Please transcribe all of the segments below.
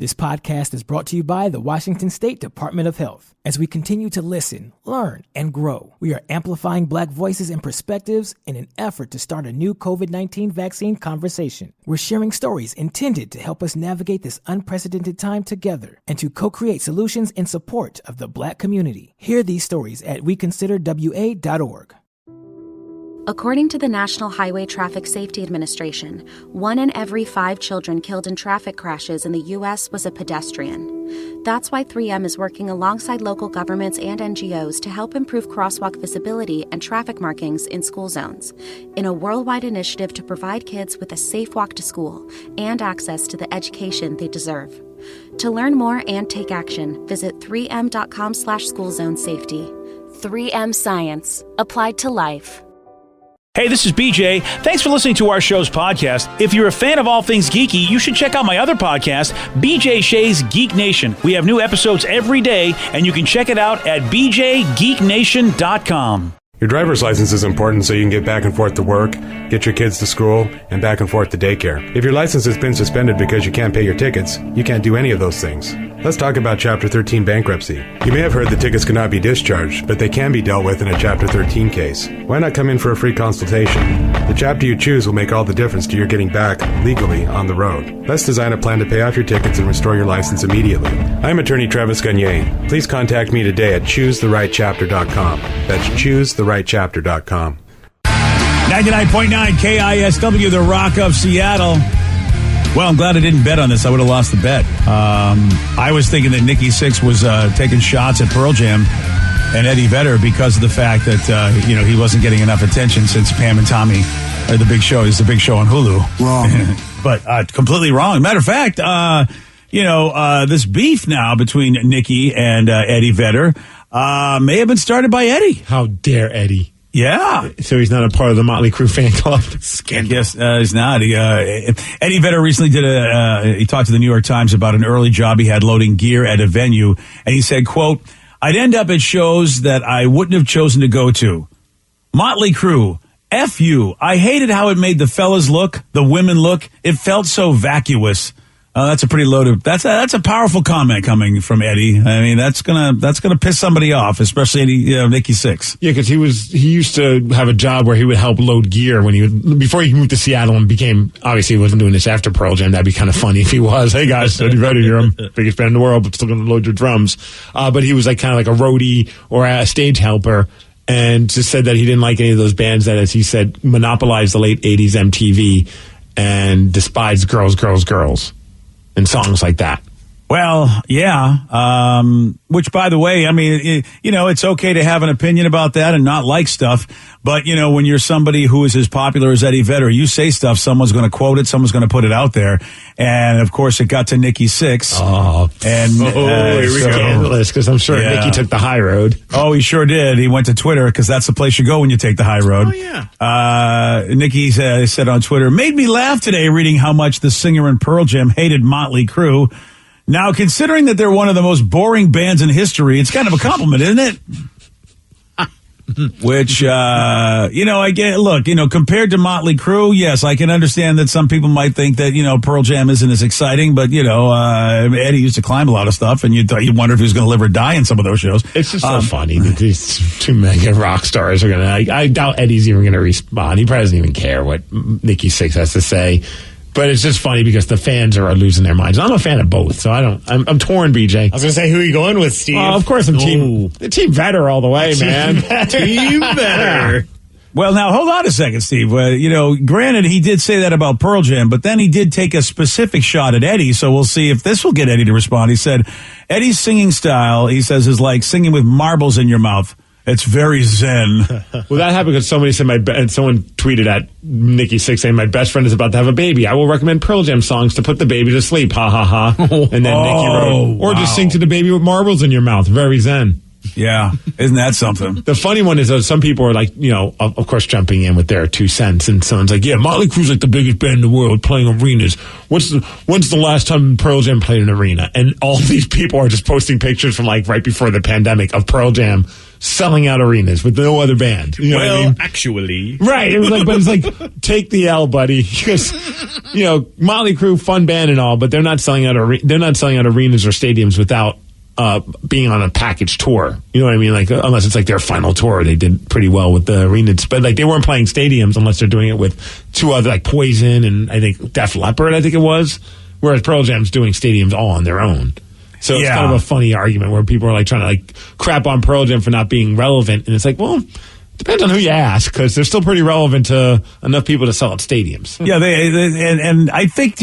This podcast is brought to you by the Washington State Department of Health. As we continue to listen, learn, and grow, we are amplifying Black voices and perspectives in an effort to start a new COVID-19 vaccine conversation. We're sharing stories intended to help us navigate this unprecedented time together and to co-create solutions in support of the Black community. Hear these stories at weconsiderwa.org. According to the National Highway Traffic Safety Administration, 1 in every 5 children killed in traffic crashes in the U.S. was a pedestrian. That's why 3M is working alongside local governments and NGOs to help improve crosswalk visibility and traffic markings in school zones, in a worldwide initiative to provide kids with a safe walk to school and access to the education they deserve. To learn more and take action, visit 3m.com/schoolzonesafety. 3M Science. Applied to life. Hey, this is BJ. Thanks for listening to our show's podcast. If you're a fan of all things geeky, you should check out my other podcast, BJ Shea's Geek Nation. We have new episodes every day, and you can check it out at bjgeeknation.com. Your driver's license is important so you can get back and forth to work, get your kids to school, and back and forth to daycare. If your license has been suspended because you can't pay your tickets, you can't do any of those things. Let's talk about Chapter 13 bankruptcy. You may have heard that tickets cannot be discharged, but they can be dealt with in a Chapter 13 case. Why not come in for a free consultation? The chapter you choose will make all the difference to your getting back, legally, on the road. Let's design a plan to pay off your tickets and restore your license immediately. I'm attorney Travis Gagne. Please contact me today at choosetherightchapter.com. That's choosetherightchapter.com. 99.9 KISW, the Rock of Seattle. Well, I'm glad I didn't bet on this. I would have lost the bet. I was thinking that Nikki Sixx was taking shots at Pearl Jam and Eddie Vedder because of the fact that he wasn't getting enough attention since Pam and Tommy are the big show. It's the big show on Hulu. Wrong. But completely wrong. Matter of fact, this beef now between Nikki and Eddie Vedder may have been started by Eddie. How dare Eddie? Yeah. So he's not a part of the Motley Crue fan club? Scandal. Yes, he's not. Eddie Vedder recently he talked to the New York Times about an early job he had loading gear at a venue, and he said, quote, "I'd end up at shows that I wouldn't have chosen to go to. Motley Crue, F you. I hated how it made the fellas look, the women look. It felt so vacuous." That's a pretty loaded. That's a powerful comment coming from Eddie. I mean, that's gonna piss somebody off, especially Nikki Sixx. Yeah, because he used to have a job where he would help load gear before he moved to Seattle and obviously he wasn't doing this after Pearl Jam. That'd be kind of funny if he was. Hey guys, Eddie Vedder here. I'm the biggest band in the world, but still gonna load your drums. But he was kind of like a roadie or a stage helper, and just said that he didn't like any of those bands that, as he said, monopolized the late '80s MTV and despised girls, and songs like that. Well, yeah. Which, by the way, I mean, it's okay to have an opinion about that and not like stuff. But, when you're somebody who is as popular as Eddie Vedder, you say stuff, someone's going to quote it, someone's going to put it out there. And, of course, it got to Nikki Sixx. Here we go. Because I'm sure Nikki took the high road. Oh, he sure did. He went to Twitter because that's the place you go when you take the high road. Oh, yeah. Nikki said on Twitter, "Made me laugh today reading how much the singer in Pearl Jam hated Motley Crue. Now, considering that they're one of the most boring bands in history, it's kind of a compliment, isn't it?" Which, I get, look, compared to Motley Crue, yes, I can understand that some people might think that, Pearl Jam isn't as exciting, but, Eddie used to climb a lot of stuff, and you wonder if he was going to live or die in some of those shows. It's just so funny that these two mega rock stars are going to, I doubt Eddie's even going to respond. He probably doesn't even care what Nikki Sixx has to say. But it's just funny because the fans are looking their minds. I'm a fan of both, so I'm torn, BJ. I was going to say, who are you going with, Steve? Of course, I'm Team Vedder all the way, man. Team Vedder. Well, now, hold on a second, Steve. Granted, he did say that about Pearl Jam, but then he did take a specific shot at Eddie, so we'll see if this will get Eddie to respond. He said, Eddie's singing style, he says, is like singing with marbles in your mouth. It's very zen. Well, that happened because somebody said someone tweeted at Nikki Sixx saying, "My best friend is about to have a baby. I will recommend Pearl Jam songs to put the baby to sleep. Ha ha ha." And then Nikki wrote, "Or just sing to the baby with marbles in your mouth. Very zen." Yeah, isn't that something? The funny one is that some people are like, of course, jumping in with their 2 cents, and someone's like, "Yeah, Motley Crue's like the biggest band in the world playing arenas. When's the last time Pearl Jam played an arena?" And all these people are just posting pictures from like right before the pandemic of Pearl Jam selling out arenas with no other band. You know what I mean? Actually, right? It was like, but it's like, take the L, buddy, because Motley Crue, fun band and all, but they're not selling out arenas or stadiums without being on a package tour. You know what I mean? Like, unless it's like their final tour, they did pretty well with the arenas, but like they weren't playing stadiums unless they're doing it with 2 other, like Poison and I think Def Leppard, I think it was, whereas Pearl Jam's doing stadiums all on their own. So it's kind of a funny argument where people are like trying to like crap on Pearl Jam for not being relevant, and it's like, well, depends on who you ask, because they're still pretty relevant to enough people to sell out stadiums. Yeah, and I think,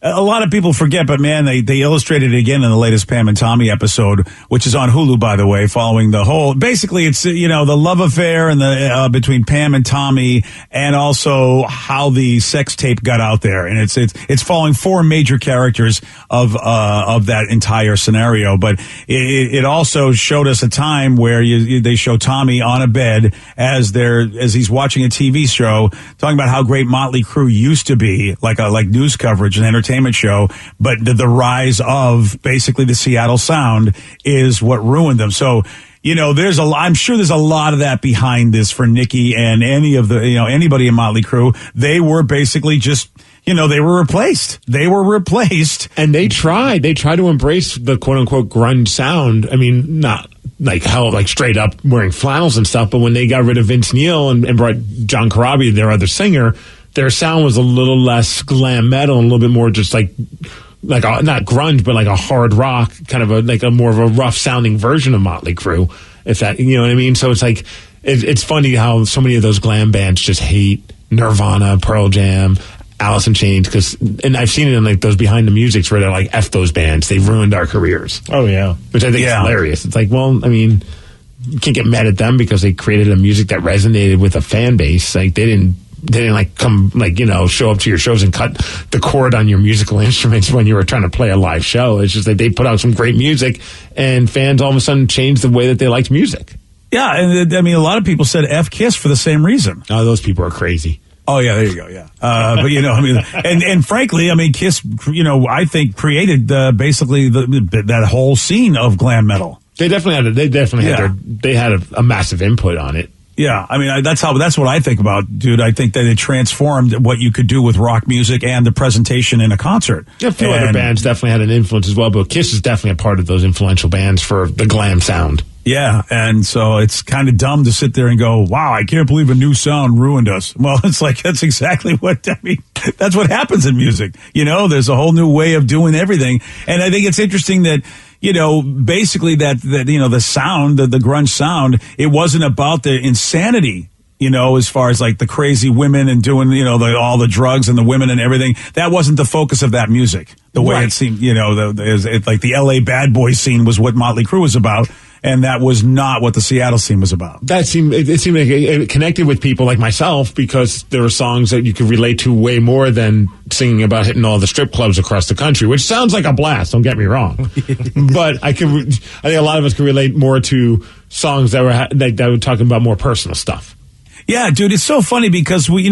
a lot of people forget, but man, they illustrated it again in the latest Pam and Tommy episode, which is on Hulu, by the way, following the whole, basically it's, the love affair and the, between Pam and Tommy, and also how the sex tape got out there. And it's following 4 major characters of that entire scenario. But it also showed us a time where they show Tommy on a bed as he's watching a TV show, talking about how great Motley Crue used to be, like news coverage and entertainment show, but the rise of basically the Seattle sound is what ruined them. So, I'm sure there's a lot of that behind this for Nikki and any of the, anybody in Motley Crue. They were basically just, they were replaced. And they tried to embrace the quote unquote grunge sound. I mean, not like how, like straight up wearing flannels and stuff, but when they got rid of Vince Neil and brought John Corabi, their other singer, their sound was a little less glam metal and a little bit more just like not grunge, but like a hard rock, kind of a more of a rough sounding version of Motley Crue, if that, you know what I mean? So it's like, it's funny how so many of those glam bands just hate Nirvana, Pearl Jam, Alice in Chains, and I've seen it in like those behind the musics where they're like, F those bands, they've ruined our careers. Oh yeah. Which I think is hilarious. It's like, well, I mean, you can't get mad at them because they created a music that resonated with a fan base. Like they didn't like come like, show up to your shows and cut the cord on your musical instruments when you were trying to play a live show. It's just that they put out some great music and fans all of a sudden changed the way that they liked music. Yeah. And I mean, a lot of people said F Kiss for the same reason. Oh, those people are crazy. Oh yeah, there you go. Yeah. But I mean, and frankly, I mean, Kiss, I think created basically that whole scene of glam metal. They definitely had a massive input on it. Yeah, I mean, that's what I think about, dude. I think that it transformed what you could do with rock music and the presentation in a concert. Yeah, a few other bands definitely had an influence as well, but Kiss is definitely a part of those influential bands for the glam sound. Yeah, and so it's kind of dumb to sit there and go, wow, I can't believe a new sound ruined us. Well, it's like, that's exactly that's what happens in music. There's a whole new way of doing everything. And I think it's interesting that, basically that the sound, the grunge sound, it wasn't about the insanity, as far as like the crazy women and doing, all the drugs and the women and everything. That wasn't the focus of that music. The way it seemed, like the LA bad boy scene was what Motley Crue was about. And that was not what the Seattle scene was about. It seemed like it connected with people like myself because there were songs that you could relate to way more than singing about hitting all the strip clubs across the country, which sounds like a blast. Don't get me wrong, but I think a lot of us can relate more to songs that were talking about more personal stuff. Yeah, dude, it's so funny because when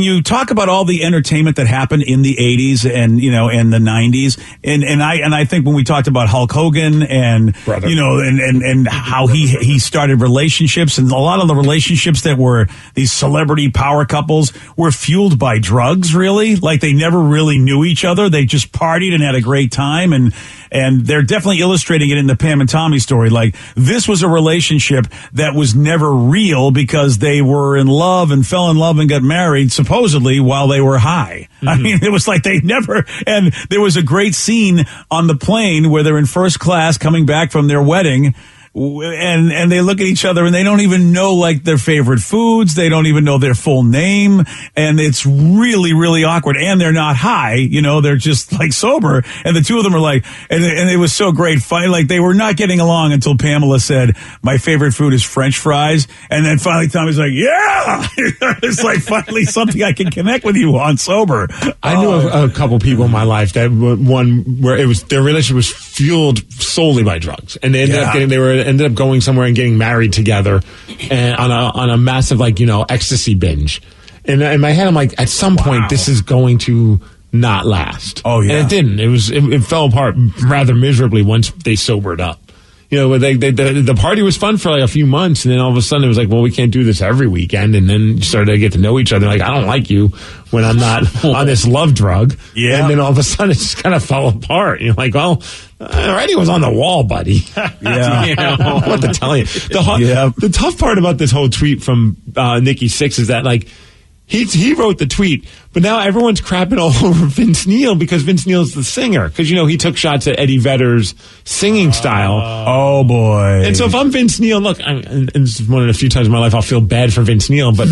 you talk about all the entertainment that happened in the 80s and, and the 90s, and I think when we talked about Hulk Hogan and, Brother. and how he started relationships, and a lot of the relationships that were these celebrity power couples were fueled by drugs, really. Like they never really knew each other. They just partied and had a great time. And they're definitely illustrating it in the Pam and Tommy story. Like this was a relationship that was never real because they were in love and fell in love and got married supposedly while they were high. Mm-hmm. I mean, it was like they never, and there was a great scene on the plane where they're in first class coming back from their wedding. And they look at each other and they don't even know like their favorite foods. They don't even know their full name. And it's really, really awkward. And they're not high, they're just like sober. And the two of them are like, and it was so great. Like they were not getting along until Pamela said, my favorite food is French fries. And then finally Tommy's like, yeah, it's like finally something I can connect with you on sober. I knew a couple people in my life that one where their relationship was fueled solely by drugs, and they ended up going somewhere and getting married together, and on a massive ecstasy binge. And in my head, I'm like, at some point, this is going to not last. Oh yeah, and it didn't. It fell apart rather miserably once they sobered up. The party was fun for like a few months, and then all of a sudden it was like, well, we can't do this every weekend. And then you started to get to know each other. Like, I don't like you when I'm not on this love drug. Yeah. And then all of a sudden it just kind of fell apart. You're like, well, already was on the wall, buddy. Yeah. What to tell you. The tough part about this whole tweet from Nikki Sixx is that he wrote the tweet, but now everyone's crapping all over Vince Neil because Vince Neil's the singer. Because, he took shots at Eddie Vedder's singing style. Oh, boy. And so if I'm Vince Neil, look, and this is one of the few times in my life I'll feel bad for Vince Neil, but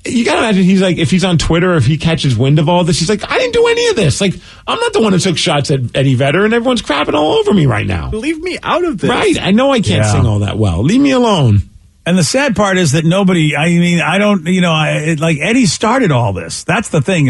you gotta imagine he's like, if he's on Twitter, if he catches wind of all this, he's like, I didn't do any of this. Like, I'm not the one who took shots at Eddie Vedder, and everyone's crapping all over me right now. Leave me out of this. Right. I know I can't sing all that well. Leave me alone. And the sad part is that Eddie started all this. That's the thing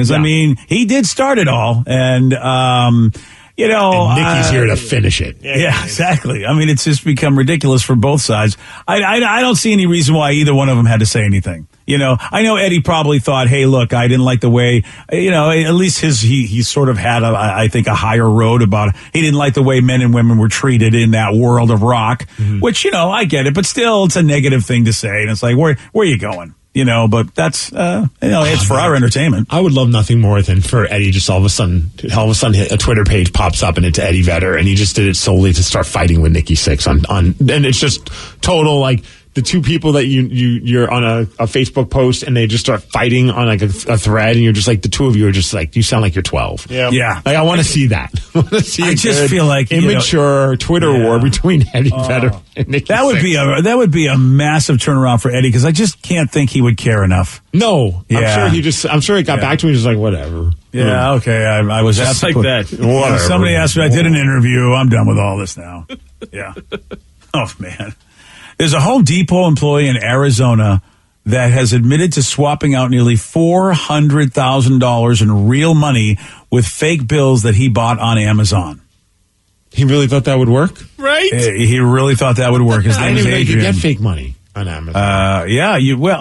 he did start it all. And, and Nikki's here to finish it. Yeah, exactly. It's just become ridiculous for both sides. I don't see any reason why either one of them had to say anything. I know Eddie probably thought, hey, look, I didn't like the way, at least he sort of had, I think, a higher road about, he didn't like the way men and women were treated in that world of rock, which, I get it, but still it's a negative thing to say. And it's like, where are you going? But that's, it's for our entertainment. I would love nothing more than for Eddie just all of a sudden a Twitter page pops up and it's Eddie Vedder, and he just did it solely to start fighting with Nikki Sixx on and it's just total, like, the two people that you're on a Facebook post and they just start fighting on like a thread, and you're just like, the two of you are just like, you sound like you're 12. Yeah. Like, I want to see that. I just feel like immature Twitter war between Eddie Vedder and Nikki Sixx. That would be a massive turnaround for Eddie, because I just can't think he would care enough. No. Yeah. I'm sure it got back to me just like, whatever. Yeah, okay. I was just asked like that. Whatever. Somebody asked me, I did an interview. I'm done with all this now. Yeah. Oh, man. There's a Home Depot employee in Arizona that has admitted to swapping out nearly $400,000 in real money with fake bills that he bought on Amazon. He really thought that would work? Right? He really thought that would work. His name is Adrian. You can get fake money on Amazon.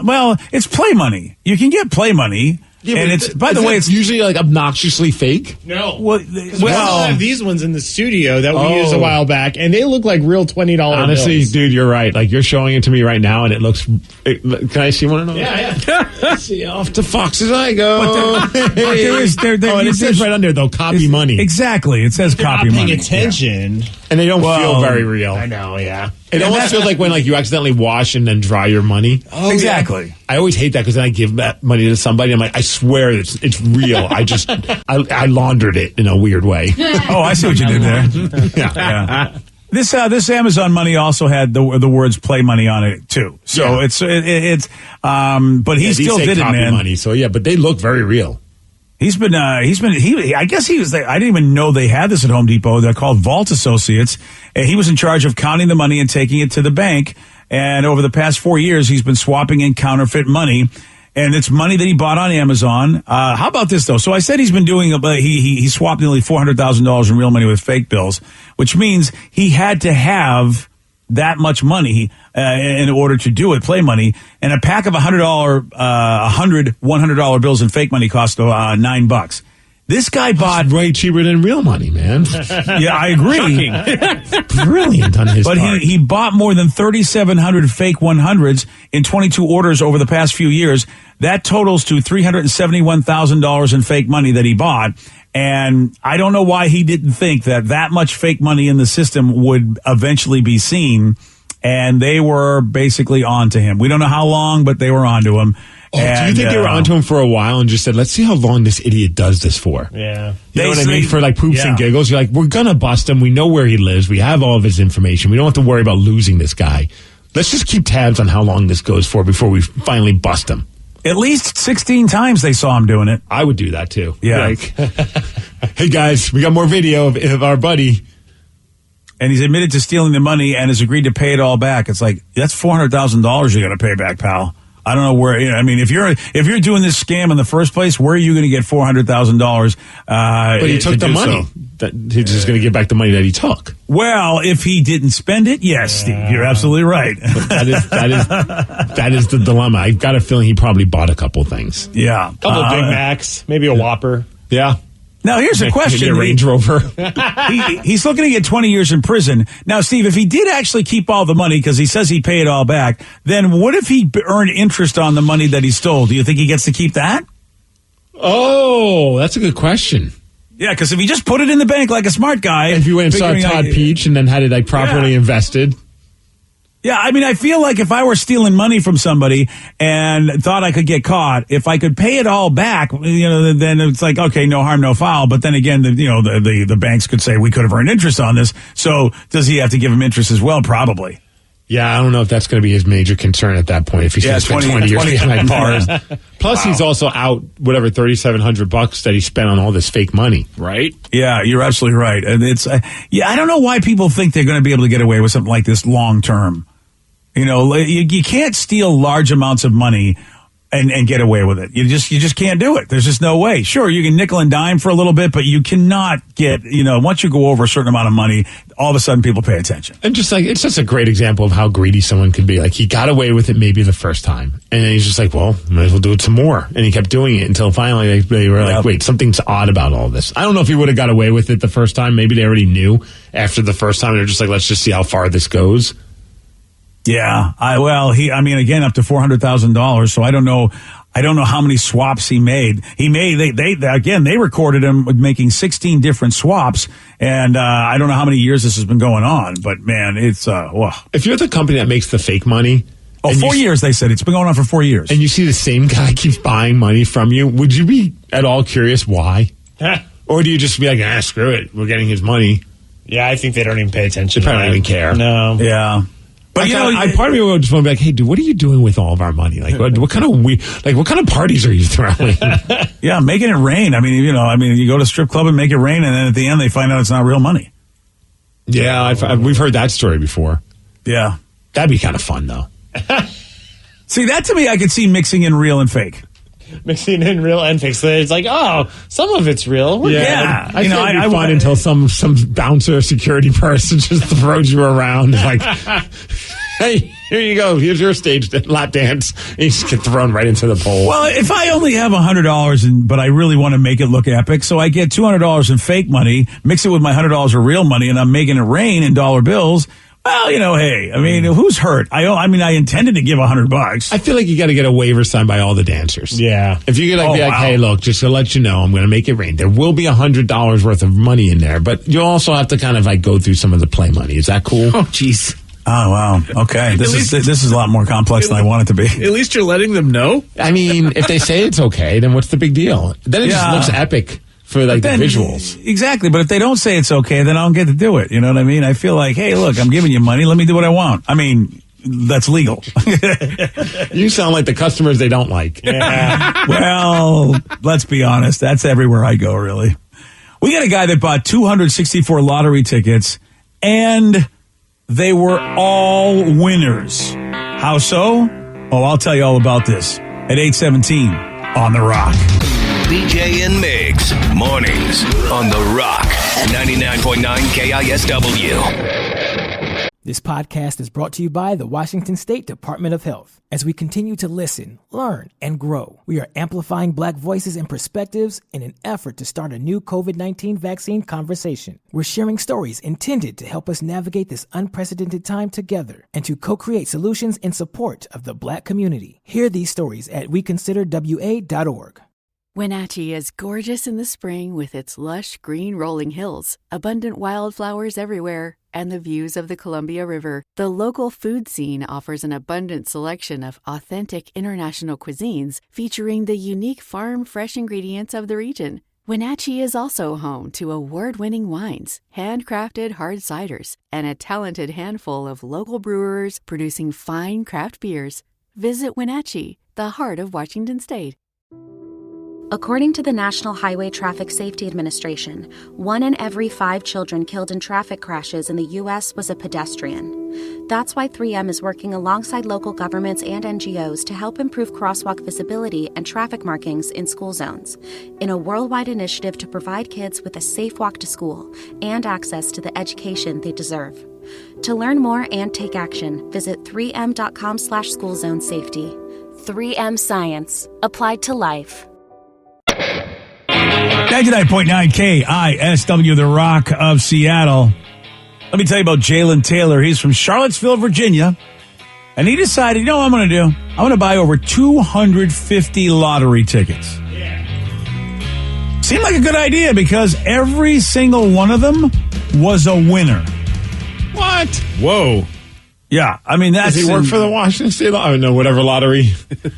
Well, it's play money. You can get play money. Yeah, and it's, by the way, it's usually like obnoxiously fake. No. Well, we still have these ones in the studio that we used a while back, and they look like real $20 Honestly, bills. Dude, you're right. Like, you're showing it to me right now, and it looks. Can I see one of those? Yeah. See, off to Fox as I go. But it says right under, though, copy money. Exactly. It says copy money. Paying attention. Yeah. And they don't feel very real. I know, yeah. It almost feels like when you accidentally wash and then dry your money. Oh, exactly. Yeah. I always hate that, because then I give that money to somebody. I'm like, I swear it's real. I laundered it in a weird way. Oh, I see what you did there. Yeah. This Amazon money also had the words "play money" on it too. So but he still did it, man. Money. So but they look very real. I guess he was there. I didn't even know they had this at Home Depot. They're called Vault Associates. And he was in charge of counting the money and taking it to the bank. And over the past 4 years, he's been swapping in counterfeit money. And it's money that he bought on Amazon. How about this, though? So I said he's been doing, he swapped nearly $400,000 in real money with fake bills, which means he had to have that much money in order to do it, play money. And a pack of $100 bills in fake money cost $9. This guy bought way cheaper than real money, man. Yeah, I agree. Brilliant on his part. But he bought more than 3,700 fake 100s in 22 orders over the past few years. That totals to $371,000 in fake money that he bought. And I don't know why he didn't think that much fake money in the system would eventually be seen. And they were basically on to him. We don't know how long, but they were on to him. Do you think they were onto him for a while and just said, let's see how long this idiot does this for? Yeah. You know what I mean? For like poops and giggles. You're like, we're going to bust him. We know where he lives. We have all of his information. We don't have to worry about losing this guy. Let's just keep tabs on how long this goes for before we finally bust him. At least 16 times they saw him doing it. I would do that too. Yeah. Like, hey guys, we got more video of our buddy. And he's admitted to stealing the money and has agreed to pay it all back. It's like, that's $400,000 you got to pay back, pal. I don't know where. I mean, if you're doing this scam in the first place, where are you going to get $400,000? But he took the money. So? That he's just going to give back the money that he took. Well, if he didn't spend it, yes, Steve, you're absolutely right. That is the dilemma. I've got a feeling he probably bought a couple things. Yeah, a couple of Big Macs, maybe a Whopper. Yeah. Now, here's a question. Maybe a Range Rover. He's looking to get 20 years in prison. Now, Steve, if he did actually keep all the money, because he says he paid it all back, then what if he earned interest on the money that he stole? Do you think he gets to keep that? Oh, that's a good question. Yeah, because if he just put it in the bank like a smart guy. If you went and saw Todd Peach and then had it properly invested. Yeah, I mean, I feel like if I were stealing money from somebody and thought I could get caught, if I could pay it all back, then it's like, okay, no harm, no foul. But then again, the banks could say we could have earned interest on this. So does he have to give him interest as well? Probably. Yeah, I don't know if that's going to be his major concern at that point. If he's going to spend 20 years behind bars. Plus, he's also out whatever $3,700 that he spent on all this fake money, right? Yeah, you're absolutely right. And it's I don't know why people think they're going to be able to get away with something like this long term. You can't steal large amounts of money and get away with it. You just can't do it. There's just no way. Sure, you can nickel and dime for a little bit, but you cannot get, once you go over a certain amount of money, all of a sudden people pay attention. And it's just a great example of how greedy someone can be. Like, he got away with it maybe the first time, and then he's just like, well, might as well do it some more. And he kept doing it until finally they were like, wait, something's odd about all this. I don't know if he would have got away with it the first time. Maybe they already knew after the first time. They're just like, let's just see how far this goes. Yeah, again, up to $400,000. So I don't know how many swaps he made. They recorded him making 16 different swaps, and I don't know how many years this has been going on. But man, it's If you're the company that makes the fake money, 4 years they said it's been going on for 4 years, and you see the same guy keeps buying money from you, would you be at all curious why? Or do you just be like, screw it, we're getting his money? Yeah, I think they don't even pay attention. They probably don't even care. No. Yeah. But part of me would just want to be like, hey, dude, what are you doing with all of our money? Like, what kind of parties are you throwing? Yeah, making it rain. I mean, you go to a strip club and make it rain, and then at the end they find out it's not real money. Yeah, we've heard that story before. Yeah, that'd be kind of fun, though. See, that to me, I could see mixing in real and fake. Mixing in real and fake. So it's like, some of it's real. We're good. I think it'd be fun until some bouncer security person just throws you around. Like, hey, here you go. Here's your stage lap dance. And you just get thrown right into the pole. Well, if I only have $100 but I really want to make it look epic, so I get $200 in fake money, mix it with my $100 of real money, and I'm making it rain in dollar bills. Well, hey, who's hurt? I intended to give $100. I feel like you got to get a waiver signed by all the dancers. Yeah. If you could hey, look, just to let you know, I'm going to make it rain. There will be $100 worth of money in there, but you'll also have to kind of go through some of the play money. Is that cool? Oh, jeez. Oh, wow. Okay. This is a lot more complex than I want it to be. At least you're letting them know. I mean, if they say it's okay, then what's the big deal? Then it just looks epic. For the visuals. Exactly, but if they don't say it's okay, then I don't get to do it. You know what I mean? I feel like, hey, look, I'm giving you money. Let me do what I want. I mean, that's legal. You sound like the customers they don't like. Yeah. Well, let's be honest. That's everywhere I go, really. We got a guy that bought 264 lottery tickets, and they were all winners. How so? Oh, I'll tell you all about this at 8:17 on The Rock. BJ and Migs, mornings on The Rock, 99.9 KISW. This podcast is brought to you by the Washington State Department of Health. As we continue to listen, learn, and grow, we are amplifying Black voices and perspectives in an effort to start a new COVID-19 vaccine conversation. We're sharing stories intended to help us navigate this unprecedented time together and to co-create solutions in support of the Black community. Hear these stories at weconsiderwa.org. Wenatchee is gorgeous in the spring with its lush green rolling hills, abundant wildflowers everywhere, and the views of the Columbia River. The local food scene offers an abundant selection of authentic international cuisines featuring the unique farm-fresh ingredients of the region. Wenatchee is also home to award-winning wines, handcrafted hard ciders, and a talented handful of local brewers producing fine craft beers. Visit Wenatchee, the heart of Washington State. According to the National Highway Traffic Safety Administration, 1 in every 5 children killed in traffic crashes in the U.S. was a pedestrian. That's why 3M is working alongside local governments and NGOs to help improve crosswalk visibility and traffic markings in school zones, in a worldwide initiative to provide kids with a safe walk to school and access to the education they deserve. To learn more and take action, visit 3m.com/schoolzonesafety. 3M Science. Applied to life. 99.9 KISW, the Rock of Seattle. Let me tell you about Jalen Taylor. He's from Charlottesville, Virginia. And he decided, you know what I'm going to do? I'm going to buy over 250 lottery tickets. Seemed like a good idea because every single one of them was a winner. What? Whoa. Yeah, I mean, that's... Does he work for the Washington State Lottery? I don't know, whatever lottery.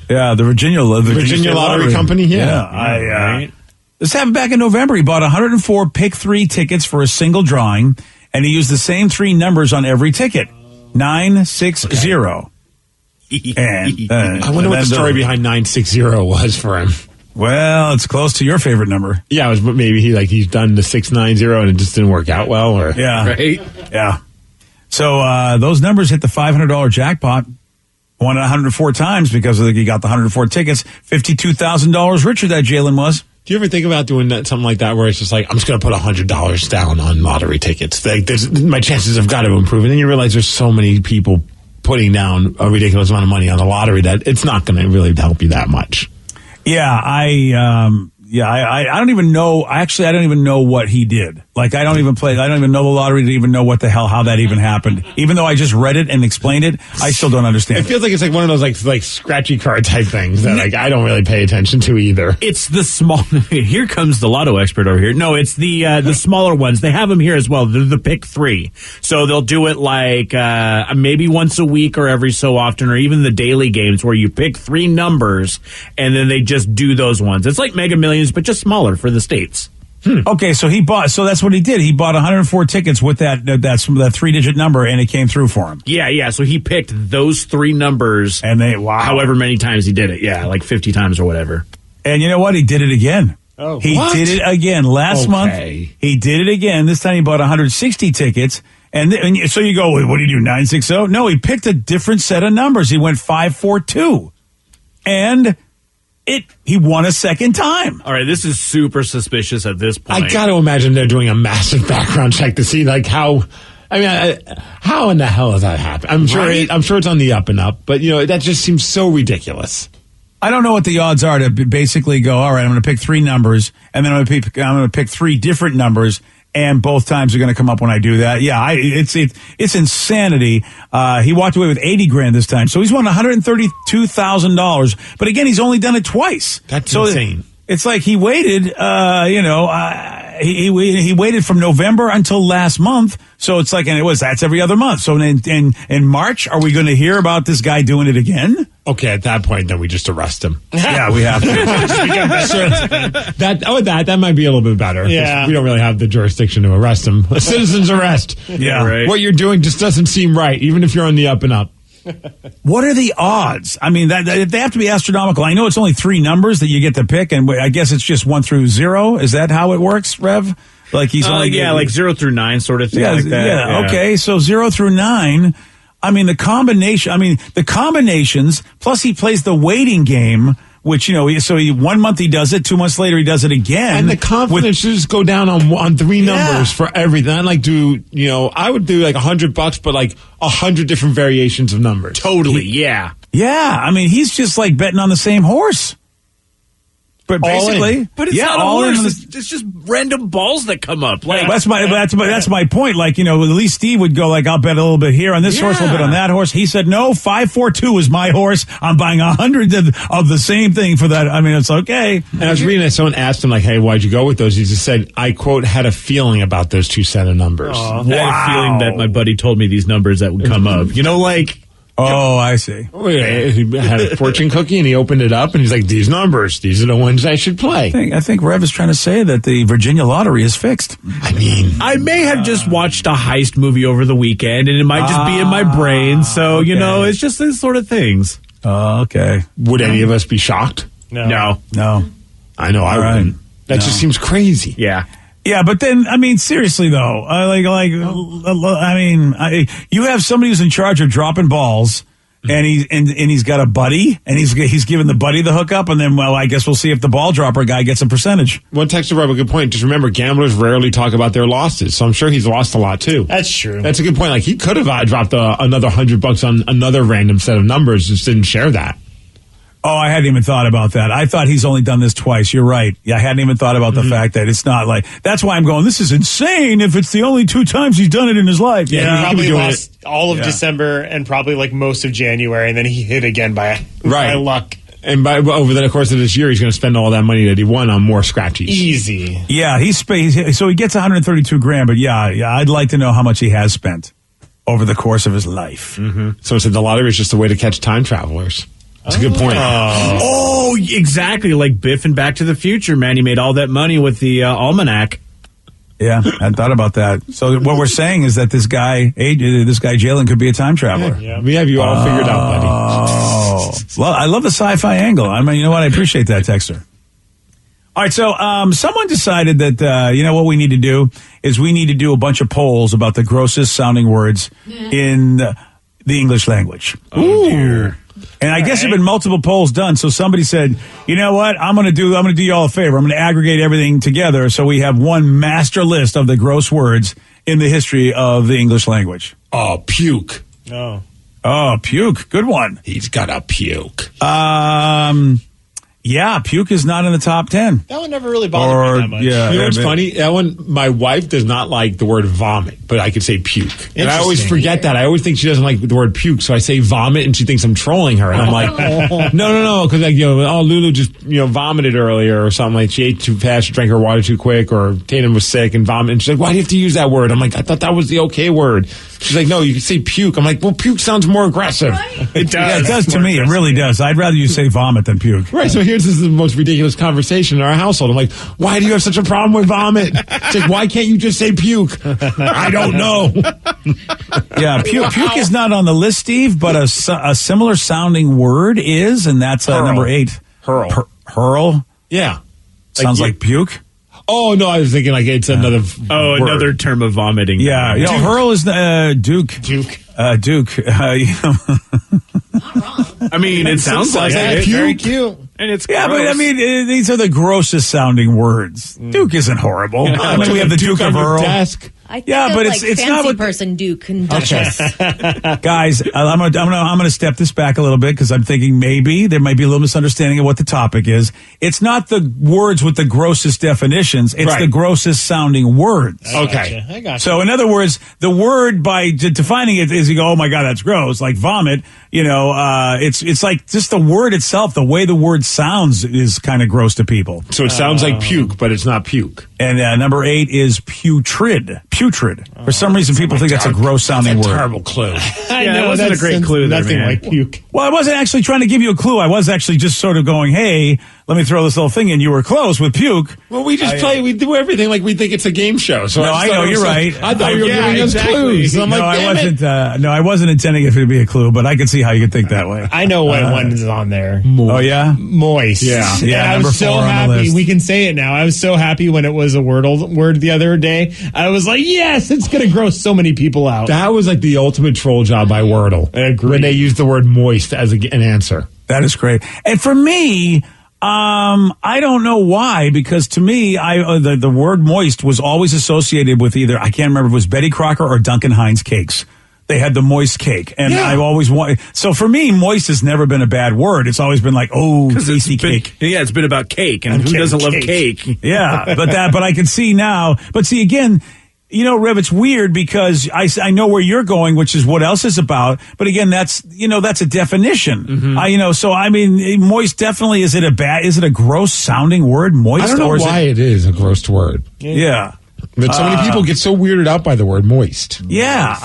Yeah, the Virginia Lottery Company? Yeah. Right. This happened back in November. He bought 104 pick 3 tickets for a single drawing, and he used the same 3 numbers on every ticket. 960. And I wonder what the story behind 960 was for him. Well, it's close to your favorite number. Yeah, it was maybe he's done the 690 and it just didn't work out well, or yeah, right? Yeah. So those numbers hit the $500 jackpot. Won it 104 times because he got the 104 tickets. $52,000 richer that Jalen was. Do you ever think about doing something like that where it's just like, I'm just going to put $100 down on lottery tickets? Like, my chances have got to improve. And then you realize there's so many people putting down a ridiculous amount of money on the lottery that it's not going to really help you that much. Yeah, I don't even know. I don't even know what he did. Like, I don't even know the lottery to even know what the hell, how that even happened. Even though I just read it and explained it, I still don't understand. It feels like it's like one of those like scratchy card type things that like I don't really pay attention to either. It's the small. Here comes the lotto expert over here. No, it's the smaller ones. They have them here as well. They're the pick 3. So they'll do it like maybe once a week or every so often, or even the daily games where you pick 3 numbers and then they just do those ones. It's like Mega Millions, but just smaller for the states. Okay, so that's what he did. He bought 104 tickets with that 3-digit number, and it came through for him. Yeah. So he picked those 3 numbers, and however many times he did it. Yeah, like 50 times or whatever. And you know what? He did it again. Oh, he did it again last month. He did it again. This time he bought 160 tickets, and so you go, what do you do? 960? No, he picked a different set of numbers. He went 542, and he won a second time. All right, this is super suspicious at this point. I got to imagine they're doing a massive background check to see like how. I mean, how in the hell has that happened? I'm sure. Right? I'm sure it's on the up and up, but that just seems so ridiculous. I don't know what the odds are to basically go, all right, I'm going to pick 3 numbers, and then I'm going to pick 3 different numbers, and both times are going to come up when I do that. Yeah, it's insanity. He walked away with $80,000 this time, so he's won $132,000. But again, he's only done it twice. That's insane. It's like he waited. He waited from November until last month. So it's like, that's every other month. So in March, are we going to hear about this guy doing it again? Okay, at that point, then we just arrest him. Yeah, we have to. That might be a little bit better. Yeah. We don't really have the jurisdiction to arrest him. A citizen's arrest. Yeah, right. What you're doing just doesn't seem right, even if you're on the up and up. What are the odds? I mean, they have to be astronomical. I know it's only 3 numbers that you get to pick, and I guess it's just 1 through 0. Is that how it works, Rev? Like he's only like 0 through 9 sort of thing. Yeah, like that. Yeah, okay. So 0 through 9. I mean, the combinations. Plus, he plays the waiting game. Which, 1 month he does it, 2 months later he does it again. And the confidence should just go down on 3 numbers for everything. I I would do like $100, but like 100 different variations of numbers. Totally, yeah. Yeah, I mean, he's just like betting on the same horse. But basically, but it's not a horse. It's just random balls that come up. Like that's my point. Like, at least Steve would go like, I'll bet a little bit here on this horse, a little bit on that horse. He said, no, 542 is my horse. I'm buying 100 of the same thing for that. I mean, it's okay. And I was reading that someone asked him like, hey, why'd you go with those? He just said, I quote, had a feeling about those 2 set of numbers. I had a feeling that my buddy told me these numbers that would come up. Oh, I see. He had a fortune cookie and he opened it up and he's like, these numbers, these are the ones I should play. I think Rev is trying to say that the Virginia lottery is fixed. I mean, I may have just watched a heist movie over the weekend and it might just be in my brain. So, it's just these sort of things. Okay. Would any of us be shocked? No. I know. I wouldn't. That just seems crazy. Yeah. Yeah, but then, I mean, seriously though, you have somebody who's in charge of dropping balls, and he's got a buddy, and he's giving the buddy the hookup, and then, well, I guess we'll see if the ball dropper guy gets a percentage. One texter brought up a good point. Just remember, gamblers rarely talk about their losses, so I'm sure he's lost a lot too. That's true. That's a good point. Like, he could have dropped another $100 on another random set of numbers, just didn't share that. Oh, I hadn't even thought about that. I thought he's only done this twice. You're right. Yeah, I hadn't even thought about the fact that it's not like, that's why I'm going, this is insane if it's the only 2 times he's done it in his life. Yeah, he probably lost all of December and probably like most of January, and then he hit again by luck. And over the course of this year, he's going to spend all that money that he won on more scratchies. Easy. Yeah, so he gets $132,000, but yeah, I'd like to know how much he has spent over the course of his life. Mm-hmm. So it's the lottery is just a way to catch time travelers. That's a good point. Oh, exactly. Like Biff and Back to the Future, man. He made all that money with the almanac. Yeah, I hadn't thought about that. So what we're saying is that this guy Jalen, could be a time traveler. Yeah, we have you all figured out, buddy. Oh, well, I love the sci-fi angle. I mean, you know what? I appreciate that, texter. All right, so someone decided that, what we need to do is we need to do a bunch of polls about the grossest sounding words in the English language. Oh, dear. And I guess there have been multiple polls done. So somebody said, you know what? I'm going to do you all a favor. I'm going to aggregate everything together so we have one master list of the gross words in the history of the English language. Oh, puke. Oh, puke. Good one. He's got a puke. Yeah, puke is not in the top 10. That one never really bothered me that much. Yeah, you know what's funny? That one, my wife does not like the word vomit, but I could say puke. And I always forget that. I always think she doesn't like the word puke, so I say vomit, and she thinks I'm trolling her. And I'm like, no, because Lulu just vomited earlier or something. Like she ate too fast, she drank her water too quick, or Tatum was sick and vomited. And she's like, why do you have to use that word? I'm like, I thought that was the okay word. She's like, no, you can say puke. I'm like, well, puke sounds more aggressive. Right. It does. Yeah, it does to me. It really does. I'd rather you say vomit than puke. Right. So this is the most ridiculous conversation in our household. I'm like, why do you have such a problem with vomit? It's like, why can't you just say puke? I don't know. Yeah, puke is not on the list, Steve, but a similar sounding word is, and that's number 8. Hurl. Hurl? Yeah. Sounds like puke? Oh, no, I was thinking like it's another word. Another term of vomiting. Yeah. Hurl is Duke. Duke. Duke. Not wrong. I mean, it sounds like it. Very cute. And it's gross. But I mean, these are the grossest sounding words. Duke isn't horrible. I mean, we have the Duke of Earl. Desk. I think but it's it's fancy not what person Duke and Duchess. Guys, I'm gonna step this back a little bit because I'm thinking maybe there might be a little misunderstanding of what the topic is. It's not the words with the grossest definitions; it's the grossest sounding words. Okay, I got you. So, in other words, the word by defining it is you go, oh my god, that's gross, like vomit. It's like just the word itself, the way the word sounds is kind of gross to people. So it sounds like puke, but it's not puke. And number 8 is putrid. Putrid. For some reason, people think that's a gross sounding word. Terrible clue. I know, it wasn't a great clue there, nothing man. like puke. Well, I wasn't actually trying to give you a clue. I was actually just sort of going, hey, let me throw this little thing in. You were close with puke. Well, we just play. We do everything like we think it's a game show. So No, I know, you're right. I thought you were Yeah, giving us exactly. clues. I'm like, I damn wasn't. it. I wasn't intending it to be a clue, but I could see how you could think that way. I know what one is on there. Oh yeah, Moist. Yeah. And I number was so 4 on the happy. list. We can say it now. I was so happy when it was a word the other day. I was like, yes, it's going to gross so many people out. That was like the ultimate troll job by Wordle. I agree. When they used the word moist as an answer. That is great. And for me, I don't know why, because to me, the word moist was always associated with either, I can't remember if it was Betty Crocker or Duncan Hines cakes. They had the moist cake. And I always wanted, so for me, moist has never been a bad word. It's always been like, oh, tasty cake. Yeah, it's been about cake, and who doesn't love cake? Yeah, but I can see now. But see, again, Rev, it's weird because I know where you're going, which is what else is about. But again, that's a definition. Mm-hmm. So I mean, moist definitely, is it a gross sounding word? Moist? I don't know why it is a gross word. Yeah. But so many people get so weirded out by the word moist. Yeah.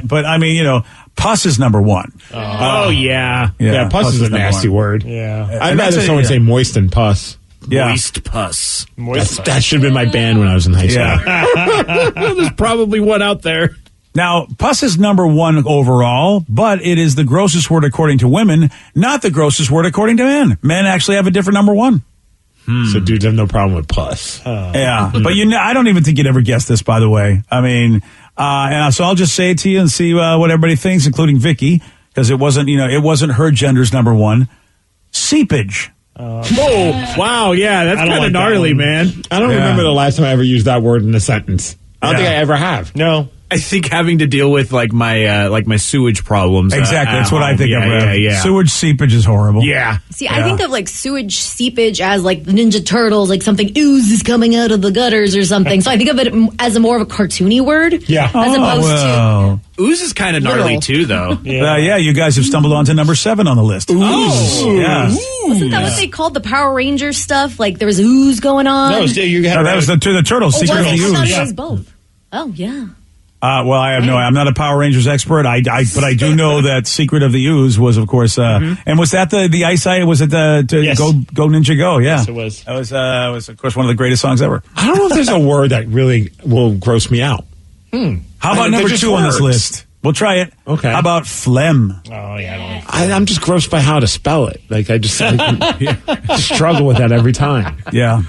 But I mean, pus is number 1. Oh, yeah. Yeah, pus is a number nasty 1. word. Yeah. I'd rather someone say moist than pus. Yeah. Moist pus. That should have been my band when I was in high school. Yeah. Well, there's probably one out there. Now, pus is number 1 overall, but it is the grossest word according to women, not the grossest word according to men. Men actually have a different number 1. So dudes have no problem with puss. Yeah, but I don't even think you'd ever guess this, by the way. I mean, so I'll just say it to you and see what everybody thinks, including Vicky, because it wasn't her gender's number one. Seepage. Oh, wow. Yeah, that's kind of gnarly, man. I don't remember the last time I ever used that word in a sentence. I don't think I ever have. No. I think having to deal with like my sewage problems. Exactly, that's what I think of. Yeah. Sewage seepage is horrible. Yeah. See, I think of like sewage seepage as like the Ninja Turtles, like something oozes coming out of the gutters or something. So I think of it as a more of a cartoony word. Yeah. As opposed to ooze is kind of gnarly too, though. You guys have stumbled onto number 7 on the list. Ooze. Yeah. Wasn't that what they called the Power Rangers stuff? Like there was ooze going on. No, you had that was the Turtles. Oh, Secret of the I thought Ooze. it was both. Oh yeah. Well, I have I'm not a Power Rangers expert. But I do know that Secret of the Ooze was, of course, and was that the eyesight? Was it Yes. Go Ninja Go? Yeah, Yes, it was. That was, of course, one of the greatest songs ever. I don't know if there's a word that really will gross me out. How about number 2 on this list? We'll try it. Okay. How about phlegm? Oh, yeah. I'm just grossed by how to spell it. Like, I struggle with that every time. Yeah.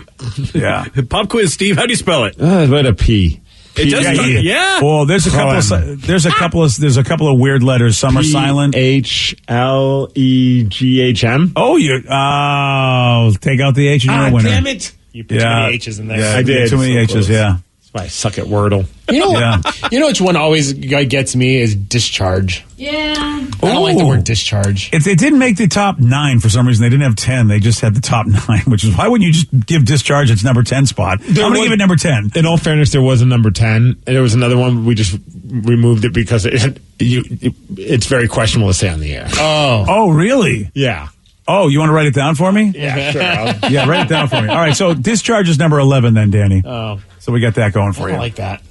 Pop quiz, Steve. How do you spell it? What a P. It does. Yeah. Well, there's a couple of weird letters. Some are silent. HLEGHM. Oh, take out the H and you're a winner. Damn it! You put too many H's in there. Yeah, I did. Too many H's. Yeah. That's why I suck at Wordle. You know which one always gets me is discharge. Yeah. I don't like the word discharge. If they didn't make the top 9 for some reason, they didn't have 10. They just had the top 9, which is why wouldn't you just give discharge its number 10 spot? I'm going to give it number 10. In all fairness, there was a number 10, and there was another one. We just removed it because it's very questionable to say on the air. Oh, really? Yeah. Oh, you want to write it down for me? Yeah, sure. Yeah, write it down for me. All right, so discharge is number 11 then, Danny. Oh. So we got that going for I you. don't like that.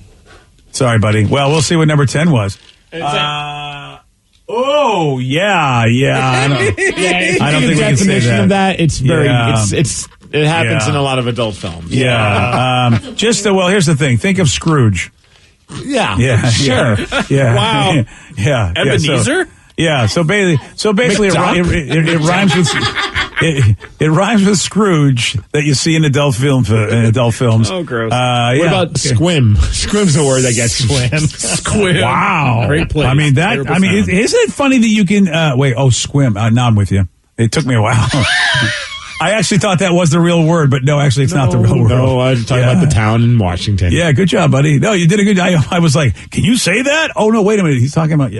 Sorry, buddy. Well, we'll see what number 10 was. I don't think we can say that. Of that, it's very, Yeah. it happens in a lot of adult films. Yeah. Here's the thing. Think of Scrooge. Yeah. Yeah. Sure. Yeah. Wow. Yeah. Ebenezer? So basically, it rhymes with it rhymes with Scrooge that you see in adult films. Oh, gross. What about squim? Squim's the word that gets Squim. Wow, Great place. I mean Terrible sound. isn't it funny that you can squim? Now I'm with you. It took me a while. I actually thought that was the real word, but no, actually, it's not the real word. No, I was talking about the town in Washington. Yeah, good job, buddy. No, you did a good. I was like, can you say that? Oh no, wait a minute. He's talking about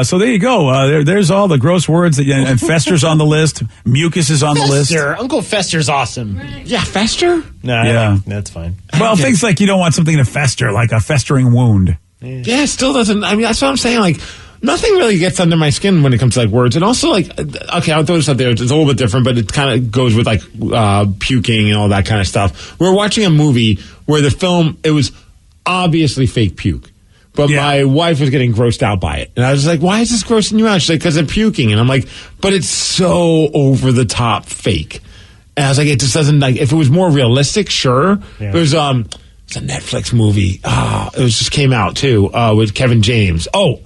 So there you go. There's all the gross words and Fester's on the list. Mucus is on the list. Uncle Fester's awesome. Yeah, Fester? No, that's fine. Well, things like you don't want something to fester, like a festering wound. Yeah, it still doesn't. I mean, that's what I'm saying. Like, nothing really gets under my skin when it comes to like words. And also, like, okay, I'll throw this out there. It's a little bit different, but it kind of goes with like puking and all that kind of stuff. We're watching a movie where the film, it was obviously fake puke. But my wife was getting grossed out by it. And I was like, why is this grossing you out? She's like, because I'm puking. And I'm like, but it's so over the top fake. And I was like, it just doesn't, like, if it was more realistic, sure. Yeah. There's it's a Netflix movie. It just came out too, with Kevin James. Well,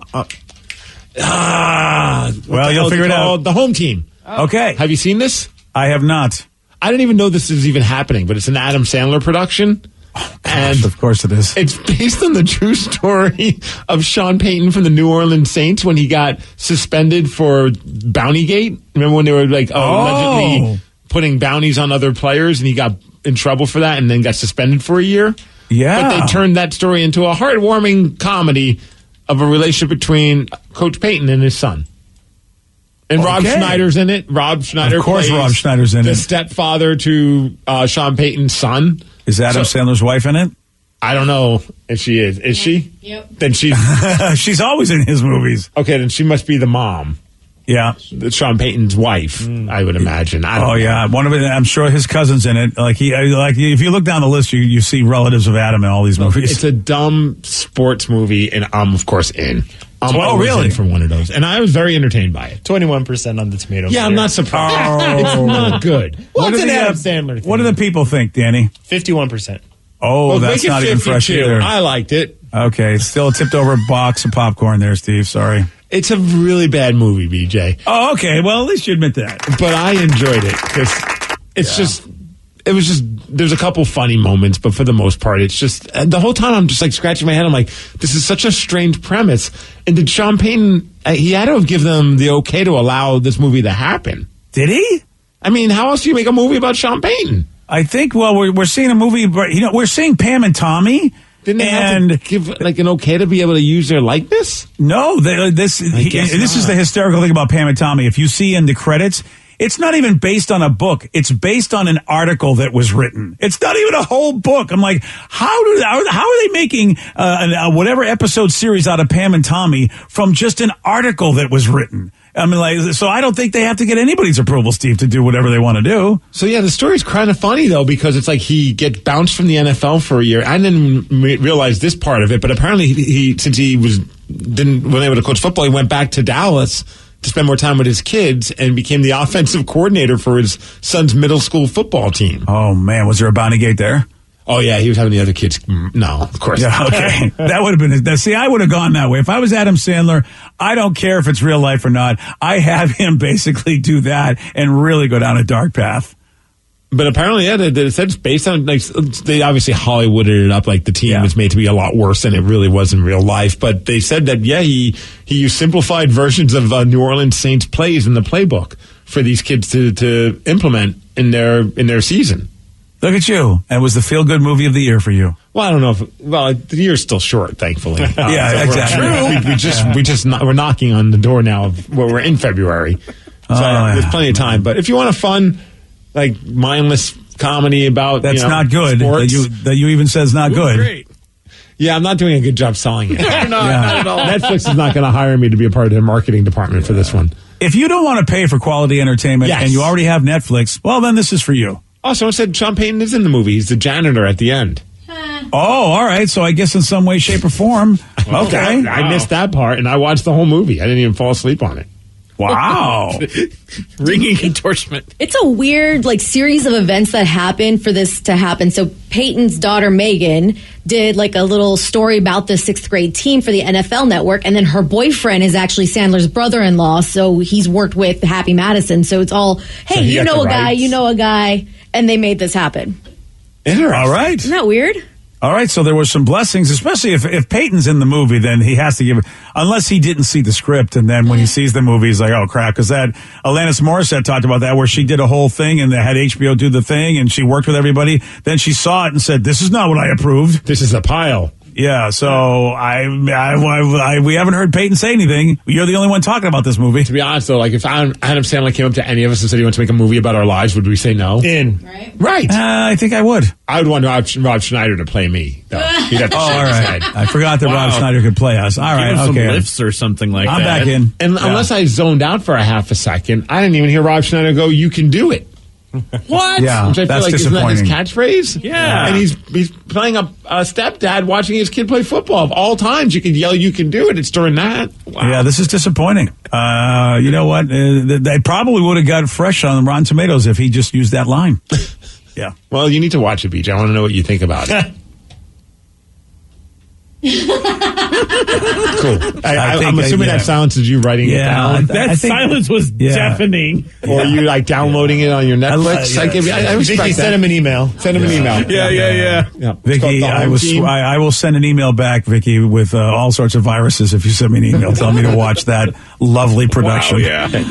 you'll figure it out. The Home Team. Okay. Have you seen this? I have not. I didn't even know this is even happening, but it's an Adam Sandler production. Oh, gosh, of course it is. It's based on the true story of Sean Payton from the New Orleans Saints when he got suspended for Bountygate. Remember when they were like allegedly putting bounties on other players, and he got in trouble for that and then got suspended for a year? Yeah. But they turned that story into a heartwarming comedy of a relationship between Coach Payton and his son. And Rob Schneider's in it. Rob Schneider, of course, plays Rob Schneider's in the it. stepfather to Sean Payton's son. Is Adam Sandler's wife in it? I don't know if she is. Is she? Yep. Then she's she's always in his movies. Okay, then she must be the mom. Yeah, Sean Payton's wife. I would imagine. Yeah, one of it. I'm sure his cousin's in it. Like if you look down the list, you see relatives of Adam in all these movies. It's a dumb sports movie, and I'm of course in. I'm really? in for one of those, and I was very entertained by it. 21% on the tomato meter. Yeah, I'm not surprised. It's not good. Well, it's an Adam Sandler thing. What do the people think, Danny? 51%. Oh, well, that's not even fresh either. I liked it. Okay, still tipped over a box of popcorn there, Steve. Sorry. It's a really bad movie, BJ. Oh, okay. Well, at least you admit that. But I enjoyed it because it's just there's a couple funny moments, but for the most part, it's just, the whole time I'm just like scratching my head. I'm like, this is such a strange premise. And did Sean Payton, he had to have given them the okay to allow this movie to happen. Did he? I mean, how else do you make a movie about Sean Payton? I think, well, we're seeing a movie, we're seeing Pam and Tommy. Didn't they have to give like an okay to be able to use their likeness? No, this is the hysterical thing about Pam and Tommy. If you see in the credits, it's not even based on a book. It's based on an article that was written. It's not even a whole book. I'm like, how are they making whatever episode series out of Pam and Tommy from just an article that was written? I mean, like, so I don't think they have to get anybody's approval, Steve, to do whatever they want to do. So, yeah, the story's kind of funny, though, because it's like he gets bounced from the NFL for a year. I didn't realize this part of it, but apparently since he wasn't able to coach football, he went back to Dallas to spend more time with his kids and became the offensive coordinator for his son's middle school football team. Oh, man. Was there a bounty gate there? Oh, yeah, he was having the other kids. No, of course not. Yeah, okay. That would have been, see, I would have gone that way. If I was Adam Sandler, I don't care if it's real life or not. I have him basically do that and really go down a dark path. But apparently, yeah, they said it's based on, like, they obviously Hollywooded it up, like the team was made to be a lot worse than it really was in real life. But they said that, yeah, he used simplified versions of New Orleans Saints plays in the playbook for these kids to implement in their season. Look at you. And it was the feel-good movie of the year for you. Well, I don't know if, the year's still short, thankfully. Yeah, so exactly. We're knocking on the door now we're in February. So there's plenty of time. But if you want a fun, like, mindless comedy about, that's not good. Sports, that you even said is not good. Great. Yeah, I'm not doing a good job selling it. Not at all. Netflix is not going to hire me to be a part of their marketing department for this one. If you don't want to pay for quality entertainment and you already have Netflix, well, then this is for you. Oh, someone said Sean Payton is in the movie. He's the janitor at the end. Oh, all right. So I guess in some way, shape, or form. Okay. I missed that part, and I watched the whole movie. I didn't even fall asleep on it. Wow. Ringing endorsement. It's a weird, like, series of events that happen for this to happen. So Peyton's daughter, Megan, did, like, a little story about the 6th grade team for the NFL Network. And then her boyfriend is actually Sandler's brother-in-law. So he's worked with Happy Madison. So it's all, hey, you know a guy. And they made this happen. Interesting. All right. Isn't that weird? All right, so there were some blessings, especially if Peyton's in the movie, then he has to give it, unless he didn't see the script, and then when he sees the movie, he's like, oh, crap, because that, Alanis Morissette talked about that, where she did a whole thing, and they had HBO do the thing, and she worked with everybody, then she saw it and said, this is not what I approved. This is a pile. Yeah, so we haven't heard Peyton say anything. You're the only one talking about this movie. To be honest, though, like if Adam Sandler came up to any of us and said he wants to make a movie about our lives, would we say no? Right. I think I would. I would want Rob Schneider to play me, though. He'd have to all right. I forgot that Rob Schneider could play us. All right, Give him okay. some lifts or something like I'm that. back in. And unless I zoned out for a half a second, I didn't even hear Rob Schneider go, "You can do it." What? Yeah, Which I that's feel like isn't that his disappointing. catchphrase? Yeah. And he's playing a stepdad watching his kid play football. Of all times, you could yell, "You can do it." It's during that. Wow. Yeah, this is disappointing. You know what? They probably would have got fresh on Rotten Tomatoes if he just used that line. Yeah. Well, you need to watch it, BJ. I want to know what you think about it. Cool. I'm assuming that silences you writing it down. That silence was deafening. Or you like downloading it on your Netflix. I respect Vicky, that. send him an email. Yeah. Vicky, I will send an email back, Vicky, with all sorts of viruses if you send me an email telling me to watch that lovely production.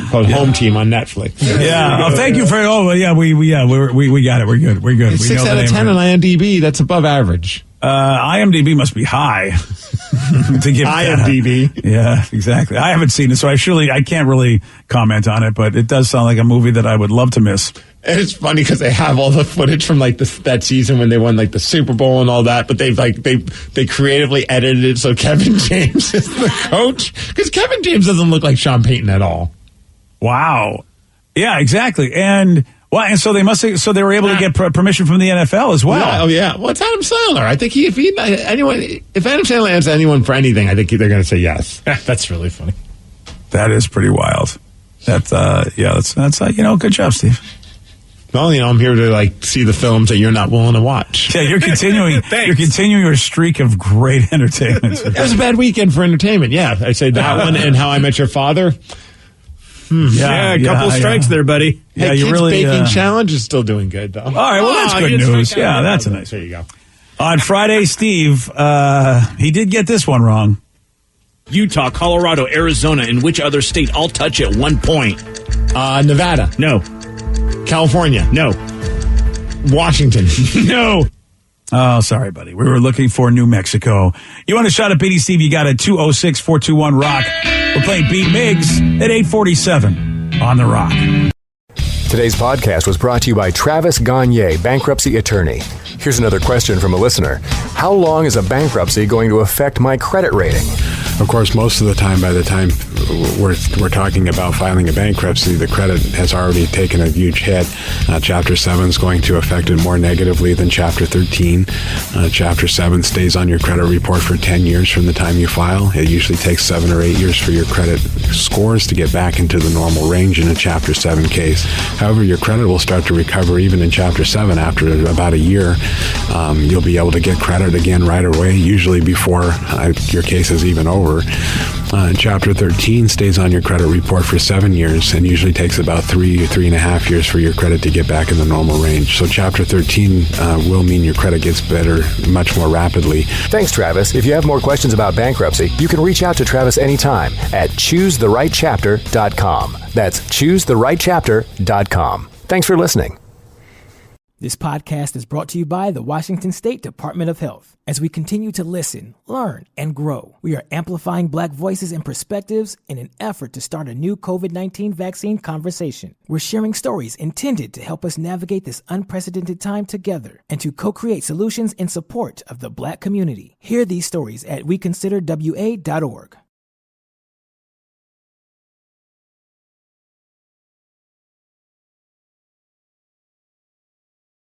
Called Home Team on Netflix. Yeah. Oh, thank you for. Oh, yeah. We got it. We're good. We're good. It's we 6 know out of 10 on IMDb. That's above average. IMDb must be high to give IMDb. Yeah, exactly. I haven't seen it, so I can't really comment on it. But it does sound like a movie that I would love to miss. And it's funny because they have all the footage from like that season when they won like the Super Bowl and all that, but they've like they creatively edited it so Kevin James is the coach because Kevin James doesn't look like Sean Payton at all. Wow. Yeah, exactly. And so they were able to get permission from the NFL as well. Yeah, oh yeah. Well, it's Adam Sandler. I think if Adam Sandler asks anyone for anything, I think they're going to say yes. That's really funny. That is pretty wild. That's good job, Steve. Well, I'm here to like see the films that you're not willing to watch. Yeah, you're continuing. You're continuing your streak of great entertainment. It was a bad weekend for entertainment. Yeah, I'd say that one and How I Met Your Father. Yeah, a couple strikes there, buddy. Hey, you Kids really Baking Challenge is still doing good, though. All right, well, that's good news. Yeah, that's a nice. There you go. On Friday, Steve, he did get this one wrong. Utah, Colorado, Arizona, and which other state all touch at one point? Nevada. No. California. No. Washington. No. Oh, sorry, buddy. We were looking for New Mexico. You want a shot at beating Steve? You got a 206-421-ROCK. We're playing Beat Migs at 8:47 on The Rock. Today's podcast was brought to you by Travis Gagne, bankruptcy attorney. Here's another question from a listener. How long is a bankruptcy going to affect my credit rating? Of course, most of the time, by the time we're talking about filing a bankruptcy, the credit has already taken a huge hit. Chapter 7 is going to affect it more negatively than Chapter 13. Chapter 7 stays on your credit report for 10 years from the time you file. It usually takes 7 or 8 years for your credit scores to get back into the normal range in a Chapter 7 case. However, your credit will start to recover even in Chapter 7 after about a year. You'll be able to get credit again right away, usually before your case is even over. Chapter 13 stays on your credit report for 7 years and usually takes about 3.5 years for your credit to get back in the normal range. So Chapter 13 will mean your credit gets better much more rapidly. Thanks, Travis. If you have more questions about bankruptcy, you can reach out to Travis anytime at choosetherightchapter.com. That's choosetherightchapter.com. Thanks for listening. This podcast is brought to you by the Washington State Department of Health. As we continue to listen, learn, and grow, we are amplifying Black voices and perspectives in an effort to start a new COVID-19 vaccine conversation. We're sharing stories intended to help us navigate this unprecedented time together and to co-create solutions in support of the Black community. Hear these stories at weconsiderwa.org.